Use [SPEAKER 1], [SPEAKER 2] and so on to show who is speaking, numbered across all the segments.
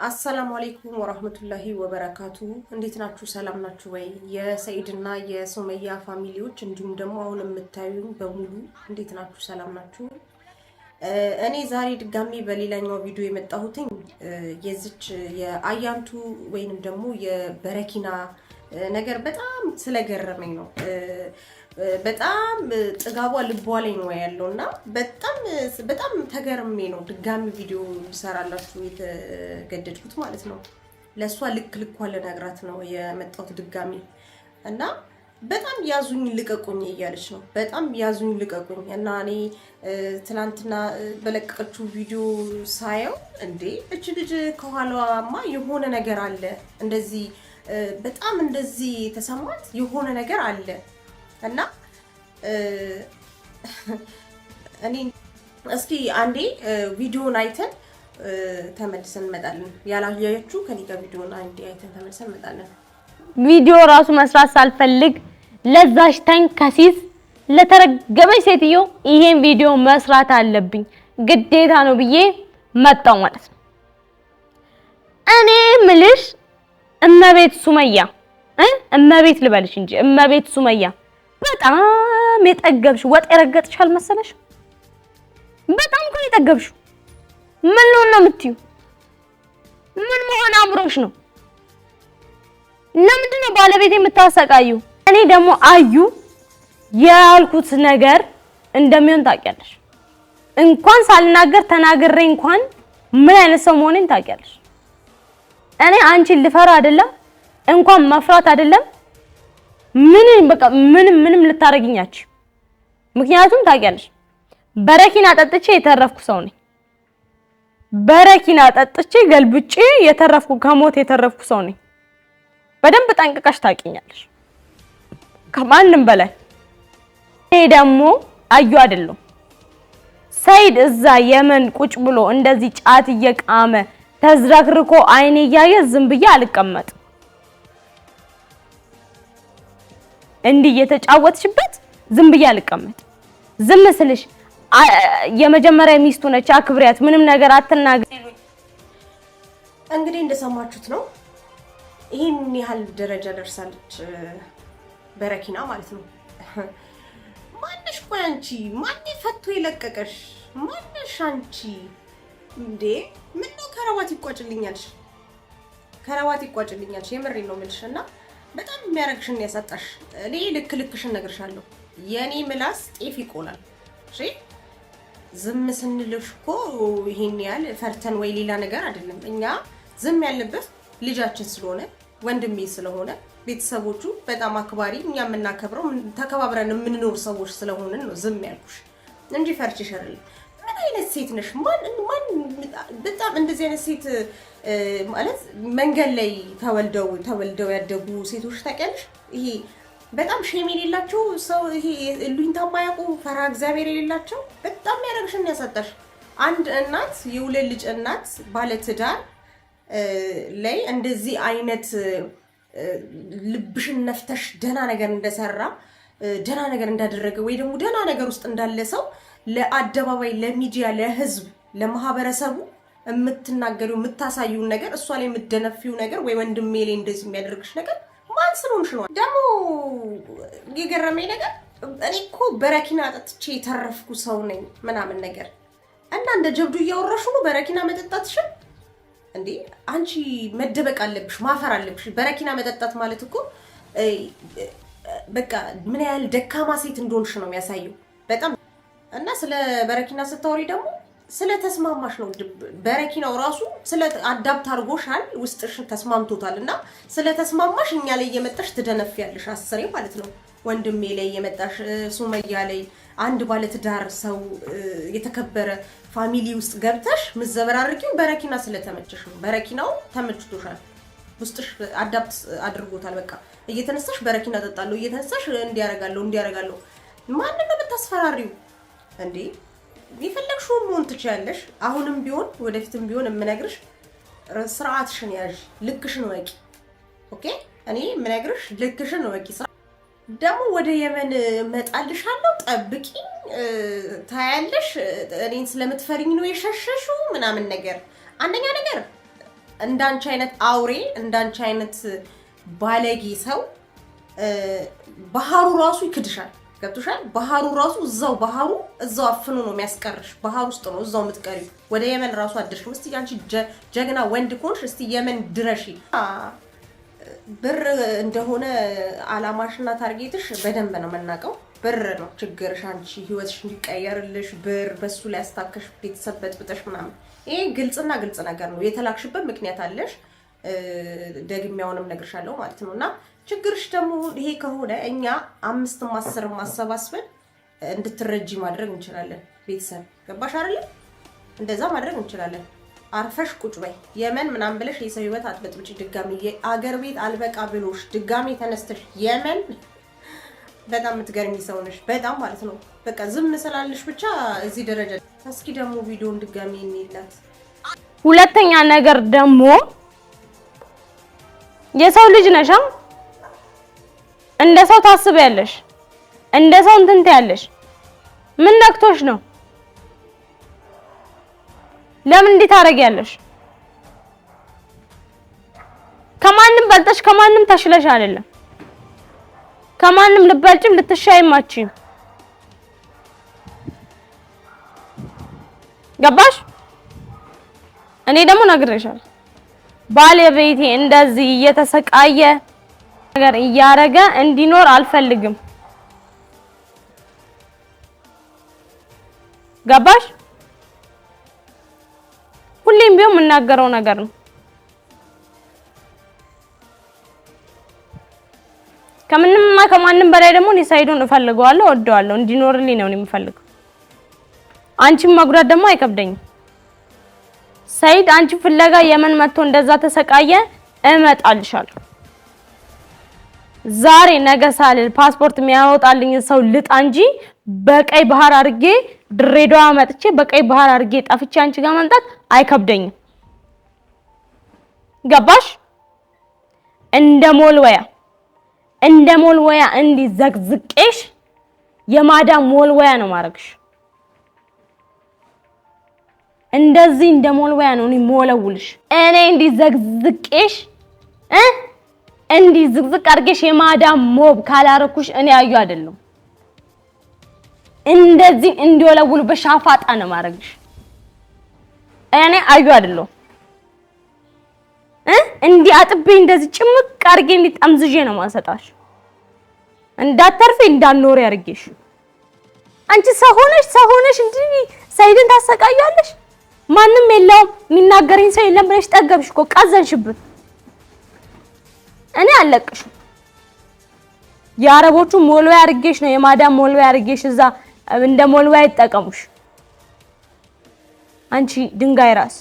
[SPEAKER 1] አሰላሙ አለይኩም ወራህመቱላሂ ወበረካቱ እንዴት ናችሁ ሰላም ናችሁ ወይ የሰይድና የሱመያ ፋሚሊዎች እንዲሁም ደግሞ አሁን የምታዩኝ በሙሉ እንዴት ናችሁ ሰላም ናችሁ እኔ ዛሬ ድጋሚ በሌላኛው ቪዲዮ የመጣሁትኝ የዚች የአያንቱ ወይንም ደግሞ የበረኪና ነገር በጣም ስለገረመኝ ነው በጣም ጥጋቧ ልቧ ላይ ነው ያለውና በጣም ተገርሜ ነው ድጋሚ ቪዲዮ ልሰራላችሁ የተገደድኩት ማለት ነው ለሷ ልክ ለነግራት ነው የመጣሁት ድጋሚ እና በጣም ያዙኝ ልቀቁኝ እያለች ነው በጣም ያዙኝ ልቀቁኝ እና እኔ ትናንትና በለቀቀችው ቪዲዮ ሳየው እንዴ እቺ ልጅ ከኋላዋማ የሆነ ነገር አለ እንደዚህ በጣም እንደዚህ ተሰማት የሆነ ነገር አለ እና እኔ እስኪ አንዴ ቪዲዮን አይተን ተመልሰን እንመጣለን ያላያችሁ ከኔ ጋር ቪዲዮን አንዴ አይተን ተመልሰን እንመጣለን
[SPEAKER 2] ቪዲዮ ራሱ መስራት ሳልፈልግ ለዛሽ ተንከሲስ ለተረገመች ሴትዮ ይሄን ቪዲዮ መስራት አለብኝ ግዴታ ነው ብዬ መጣው ማለት ነው እኔ ምልሽ እመቤት ሱመያ እመቤት ልበልሽ እንጂ እመቤት ሱመያ በጣም የጠገብሽ ወጥ የረገጥሽ አልመሰለሽ በጣም እኮ የጠገብሽ ምን ነው የምትዩ ምን መሆን አምሮሽ ነው ለምንድን ነው ባለቤት የምታሰቃዩ እኔ ደግሞ አዩ ያልኩት ነገር እንደሚሆን ታውቂያለሽ እንኳን ሳልናገር ተናግሬ እንኳን ምን አይነት ሰው መሆኔን ታውቂያለሽ እኔ አንቺን ልፈራ አይደለም እንኳን መፍራት አይደለም ምንም ልታረግኛች ምክንያቱም ታውቂያለሽ በረኪና ጠጥቼ የተረፍኩ ሰው ነኝ በረኪና ጠጥቼ ገልብጬ የተረፍኩ ከሞት የተረፍኩ ሰው ነኝ በደንብ ጠንቅቀሽ ታውቂኛለሽ ከማንም በላይ እኔ ደግሞ አዩ አይደለም ሰይድ እዛ የመን ቁጭ ብሎ እንደዚህ ጫት እየቃመ ተዝረክርኮ አይኔ ያየ ዝም ብዬ አልቀመጥ እንዴ የተጫወትሽበት ዝም ብዬ አልቀመጥ ዝም ስልሽ የመጀመሪያ ሚስቱ ነች አክብሪያት ምንም ነገር አትናገሪልኝ
[SPEAKER 1] እንግዲህ እንደሰማችሁት ነው ይሄን ያህል ደረጃ ደርሳለች በረኪና ማለት ነው ማንሽ ቆያንቺ ማን ፈቶ ይለቀቀሽ ማንሽ አንቺ እንዴ ምን ነው ከረባት ይቋጭልኛልሽ የምሬን ነው የምልሽና በጣም የሚያረግሽን ያሳጣሽ እኔ ልክልክሽን ነግርሻለሁ የኔ ምላስ ጤፍ ይቆላል እሺ ዝም ስንልሽኮ ይሄን ያህል ፈርተን ወይ ሌላ ነገር አይደለም እኛ ዝም ያለበት ልጃችን ስለሆነ ወንድሜ ስለሆነ ቤተሰቦቹ በጣም አክባሪ እኛ የምናከብረው ተከባብረን የምንኖር ሰዎች ስለሆነን ነው ዝም ያልኩሽ እንጂ ፈርችሽ አይደለም ምን አይነት ሴት ነሽ ማን በጣም እንደዚህ አይነት ሴት ማለት መንገድ ላይ ተወልደው ያደጉ ሴቶች ታውቂያለሽ ይሄ በጣም ሼም የሌላቸው ሰው ይሄ ሉኝታ ማያውቁ ፈራ እግዚአብሔር የሌላቸው በጣም ያረግሽን ያሳጣሽ አንድ እናት የሁለት ልጅ እናት ባለ ትዳር ላይ እንደዚህ አይነት ልብሽን ነፍተሽ ደና ነገር እንደሰራ ደና ነገር እንዳደረገ ወይ ደግሞ ደና ነገር ውስጥ እንዳለ ሰው ለአደባባይ ለሚዲያ ለህዝብ ለማህበረሰቡ የምትናገሪው የምታሳዩው ነገር እሷ ላይ የምትደነፊው ነገር ወይ ወንድሜ ላይ እንደዚህ የሚያደርግሽ ነገር ማን ስለሆንሽ ነው ደግሞ የገረመኝ ነገር እኔ እኮ በረኪና ጠጥቼ የተረፍኩ ሰው ነኝ ምናምን ነገር እና እንደ ጀብዱ እያወራሽ ነው በረኪና መጠጣትሽ እንዴ አንቺ መደበቅ አለብሽ ማፈር አለብሽ በረኪና መጠጣት ማለት እኮ በቃ ምን ያህል ደካማ ሴት እንደሆንሽ ነው የሚያሳየው በጣም እና ስለ በረኪና ስታወሪ ደግሞ ስለ ተስማማሽ ነው በረኪናው ራሱ ስለ አዳፕት አድርጎሻል ውስጥሽ ተስማምቶታልና ስለ ተስማማሽ እኛ ላይ እየመጣሽ ትደነፊያለሽ አስሬ ማለት ነው ወንድሜ ላይ እየመጣሽ ሱመያ ላይ አንድ ባለ ትዳር ሰው የተከበረ ፋሚሊ ውስጥ ገብተሽ ምዘበራርቂው በረኪና ስለተመቸሽ ነው በረኪናው ተመችቶሻል ውስጥሽ አዳፕት አድርጎታል በቃ እየተነሳሽ በረኪና ጠጣለሁ እየተነሳሽ እንዲያረጋለሁ ማንንም ነው ብታስፈራሪው እንዴ ይፈልግሽው ምን ትችያለሽ አሁንም ቢሆን ወደፊትም ቢሆን የምነግርሽ ስርዓትሽን ያዥ ልክሽን ወቂ ኦኬ እኔ የምነግርሽ ልክሽን ወቂ ደግሞ ወደ የመን መጣልሻለሁ ጠብቂ ታያለሽ እኔን ስለምትፈሪኝ ነው የሸሸሽው ምናምን ነገር አንደኛ ነገር እንዳንቺ አይነት አውሬ እንዳንቺ አይነት ባለጌ ሰው ባህሩ ራሱ ይክድሻል። ገብቶሻል? ባህሩ ራሱ እዛው አፍኖ ነው የሚያስቀርሽ። ባህር ውስጥ ነው እዛው የምትቀሪው። ወደ የመን ራሱ አድርሽም። እስቲ አንቺ ጀግና ወንድ ኮንሽ እስቲ የመን ድረሺ። ብር እንደሆነ አላማሽና ታርጌትሽ በደንብ ነው የምናውቀው። ብር ነው ችግርሽ። አንቺ ህይወትሽ እንዲቀየርልሽ ብር በሱ ላይ አስታከሽ ቤተሰብ በጥብጠሽ ምናምን። ይሄ ግልጽ ነገር ነው። የተላክሽበት ምክንያት አለሽ። ደግሜያውንም ነግርሻለሁ ማለት ነውና ችግርሽ ደግሞ ይሄ ከሆነ እኛ 5 10 ማሰባስበን እንድትረጂ ማድረግ እንችላለን። ቤተሰብ ገባሽ አይደል? እንደዛ ማድረግ እንችላለን። አርፈሽ ቁጭ በይ። የመን ምናምን ብለሽ የሰው ህይወት አትበጥብጪ። ድጋሚ የአገር ቤት አልበቃ ብሎሽ ድጋሚ ተነስተሽ የመን በጣም የምትገርሚ ሰው ነሽ። በጣም ማለት ነው። በቃ ዝም ስላለሽ ብቻ እዚህ ደረጃ። እስኪ ደግሞ ቪዲዮን ድጋሚ እንይላት።
[SPEAKER 2] ሁለተኛ ነገር ደግሞ የሰው ልጅ ነሽ። እንደ ሰው ታስቢያለሽ፣ እንደ ሰው እንትን ትያለሽ። ምን ነክቶሽ ነው? ለምን እንዴት ታረጊያለሽ? ከማንም በልጠሽ ከማንም ተሽለሽ አይደለም። ከማንም ልበልጭም ልትሻይማችም። ገባሽ? እኔ ደግሞ ነግሬሻለሁ። ባለቤቴ እንደዚህ እየተሰቃየ ነገር እያረገ እንዲኖር አልፈልግም። ገባሽ? ሁሌም ቢሆን የምናገረው ነገር ነው። ከምንምና ከማንም በላይ ደግሞ እኔ ሰይዱን እፈልገዋለሁ፣ እወደዋለሁ፣ እንዲኖርልኝ ነው የምፈልገው። አንቺም መጉዳት ደግሞ አይከብደኝም። ሰይድ አንቺ ፍለጋ የመን መጥቶ እንደዛ ተሰቃየ፣ እመጣልሻለሁ። ዛሬ ነገ ሳልል ፓስፖርት የሚያወጣልኝ ሰው ልጣ እንጂ በቀይ ባህር አድርጌ ድሬዳዋ መጥቼ በቀይ ባህር አድርጌ ጠፍቼ አንቺ ጋር መምጣት አይከብደኝም። ገባሽ? እንደ ሞልወያ እንዲህ ዘቅዝቄሽ የማዳም ሞልወያ ነው ማረግሽ። እንደዚህ እንደ ሞልወያ ነው እኔ ሞለውልሽ። እኔ እንዲህ ዘቅዝቄሽ እንዲህ ዝቅዝቅ አድርጌሽ የማዳም ሞብ ካላረኩሽ እኔ አዩ አይደለም። እንደዚህ እንዲወለውሉ በሻፋጣ ነው ማረግሽ። እኔ አዩ አይደለም። እንዲህ አጥቤ እንደዚህ ጭምቅ አድርጌ እንዲህ ጠምዝዤ ነው ማሰጣሽ። እንዳተርፊ እንዳልኖር ያርጌሽ። አንቺ ሰው ሆነሽ እንዲህ ሰይድን ታሰቃያለሽ። ማንም የለውም የሚናገረኝ ሰው የለም ብለሽ ጠገብሽ እኮ ቀዘንሽብን። እኔ አለቅሽም። የአረቦቹ ሞልወያ አርጌሽ ነው የማዳም ሞልወያ አርጌሽ እዛ እንደ ሞልወያ ይጠቀሙሽ። አንቺ ድንጋይ ራስ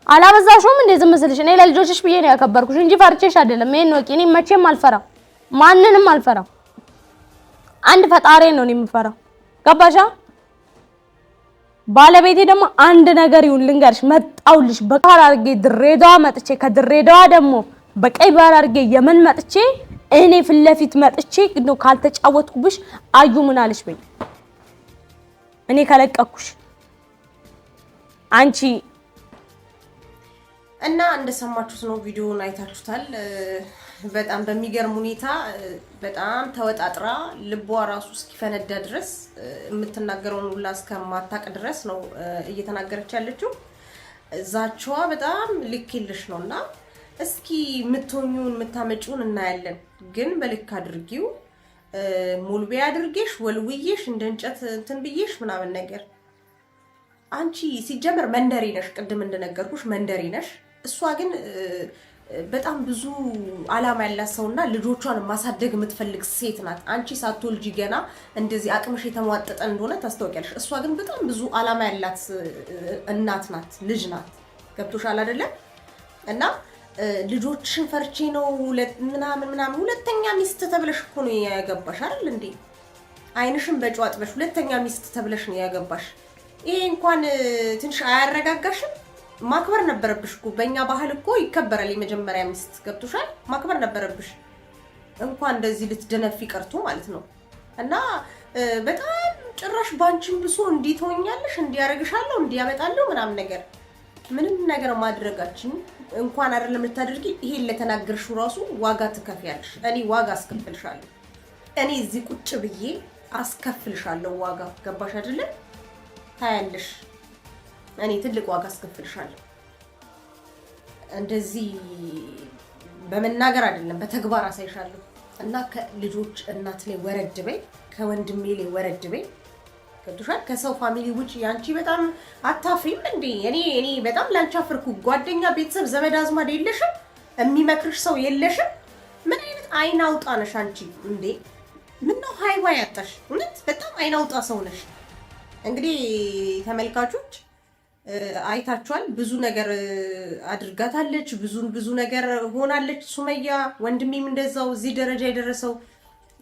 [SPEAKER 2] አላበዛሽውም እንዴ? ዝም መስልሽ? እኔ ለልጆችሽ ብዬ ነው ያከበርኩሽ እንጂ ፈርቼሽ አይደለም። ይሄን ነው እኔ መቼም አልፈራም፣ ማንንም አልፈራም። አንድ ፈጣሪ ነው እኔ የምፈራው። ገባሻ? ባለቤቴ ደግሞ አንድ ነገር ይሁን ልንገርሽ፣ መጣውልሽ በቃል አርጌ ድሬዳዋ መጥቼ ከድሬዳዋ ደግሞ በቀይ ባህር አርጌ የመን መጥቼ እኔ ፊት ለፊት መጥቼ ነው ካልተጫወትኩብሽ አዩ ምን አለሽ በይ። እኔ ከለቀኩሽ አንቺ
[SPEAKER 1] እና እንደሰማችሁት ነው። ቪዲዮውን አይታችሁታል። በጣም በሚገርም ሁኔታ በጣም ተወጣጥራ ልቧ ራሱ እስኪፈነዳ ድረስ የምትናገረውን ሁላ እስከማታቅ ድረስ ነው እየተናገረች ያለችው። ዛቻዋ በጣም ልክ የለሽ ነውና እስኪ የምትሆኚውን የምታመጪውን እናያለን። ግን በልክ አድርጊው። ሙልቤ አድርጌሽ ወልውዬሽ እንደ እንጨት እንትን ብዬሽ ምናምን ነገር። አንቺ ሲጀመር መንደሪ ነሽ፣ ቅድም እንደነገርኩሽ መንደሪ ነሽ። እሷ ግን በጣም ብዙ አላማ ያላት ሰውና ልጆቿን ማሳደግ የምትፈልግ ሴት ናት። አንቺ ሳትወልጂ ገና እንደዚህ አቅምሽ የተሟጠጠ እንደሆነ ታስታውቂያለሽ። እሷ ግን በጣም ብዙ አላማ ያላት እናት ናት፣ ልጅ ናት። ገብቶሻል አይደለ? እና ልጆችሽን ፈርቼ ነው ምናምን ሁለተኛ ሚስት ተብለሽ እኮ ነው ያገባሽ አይደል እንዴ? አይንሽን በጨው አጥበሽ ሁለተኛ ሚስት ተብለሽ ነው ያገባሽ። ይሄ እንኳን ትንሽ አያረጋጋሽም? ማክበር ነበረብሽ እኮ። በእኛ ባህል እኮ ይከበራል የመጀመሪያ ሚስት። ገብቶሻል? ማክበር ነበረብሽ። እንኳን እንደዚህ ልትደነፊ ቀርቶ ማለት ነው። እና በጣም ጭራሽ ባንቺን ብሶ እንዲህ ትሆኛለሽ፣ እንዲያረግሻለሁ፣ እንዲያመጣለሁ ምናምን ነገር። ምንም ነገር ማድረጋችን እንኳን አይደለም ልታደርጊ ይሄን ለተናገርሽው ራሱ ዋጋ ትከፍያለሽ። እኔ ዋጋ አስከፍልሻለሁ። እኔ እዚህ ቁጭ ብዬ አስከፍልሻለሁ ዋጋ። ገባሽ አይደለ? ታያለሽ። እኔ ትልቅ ዋጋ አስከፍልሻለሁ። እንደዚህ በመናገር አይደለም በተግባር አሳይሻለሁ። እና ከልጆች እናት ላይ ወረድ በይ፣ ከወንድሜ ላይ ወረድ በይ። ገብቶሻል? ከሰው ፋሚሊ ውጪ ያንቺ በጣም አታፍሪም እንዴ? እኔ በጣም ላንቺ አፍርኩ። ጓደኛ፣ ቤተሰብ፣ ዘመድ አዝማድ የለሽም? የሚመክርሽ ሰው የለሽም? ምን አይነት አይን አውጣ ነሽ አንቺ እንዴ? ምን ነው ሃይዋ ያጣሽ? እውነት በጣም አይን አውጣ ሰው ነሽ። እንግዲህ ተመልካቾች አይታችኋል። ብዙ ነገር አድርጋታለች። ብዙ ነገር ሆናለች ሱመያ። ወንድሜም እንደዛው እዚህ ደረጃ የደረሰው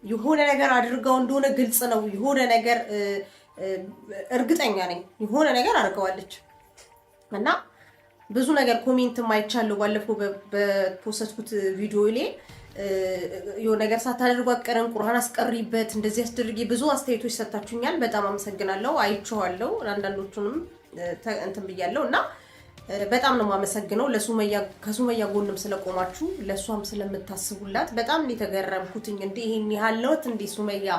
[SPEAKER 1] የሆነ ነገር አድርጋው እንደሆነ ግልጽ ነው። የሆነ ነገር እርግጠኛ ነኝ የሆነ ነገር አድርገዋለች እና ብዙ ነገር ኮሜንትም አይቻለሁ። ባለፈው በፖስተትኩት ቪዲዮ ላይ የሆነ ነገር ሳታደርጉ አቀረን ቁርአን አስቀሪበት እንደዚህ አስደርጊ ብዙ አስተያየቶች ሰጣችሁኛል። በጣም አመሰግናለሁ። አይቼዋለሁ። አንዳንዶቹንም እንትን ብያለሁ እና በጣም ነው የማመሰግነው። ከሱመያ ጎንም ስለቆማችሁ ለሷም ስለምታስቡላት በጣም ነው የተገረምኩትኝ። እንዴ ይሄን ያህልዎት እንዴ ሱመያ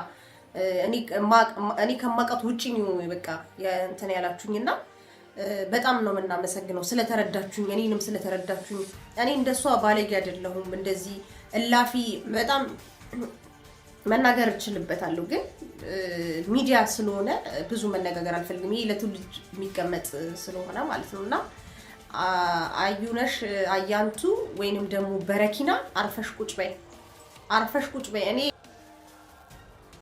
[SPEAKER 1] እኔ ከማውቃት ውጪ ነው በቃ እንትን ያላችሁኝና በጣም ነው የምናመሰግነው ስለተረዳችሁኝ፣ እኔንም ስለተረዳችሁኝ። እኔ እንደሷ ባለጌ አይደለሁም። እንደዚህ እላፊ በጣም መናገር እችልበታለሁ፣ ግን ሚዲያ ስለሆነ ብዙ መነጋገር አልፈልግም። ይሄ ለትውልድ የሚቀመጥ ስለሆነ ማለት ነውና አዩነሽ አያንቱ ወይንም ደግሞ በረኪና አርፈሽ ቁጭ በይ፣ አርፈሽ ቁጭ በይ። እኔ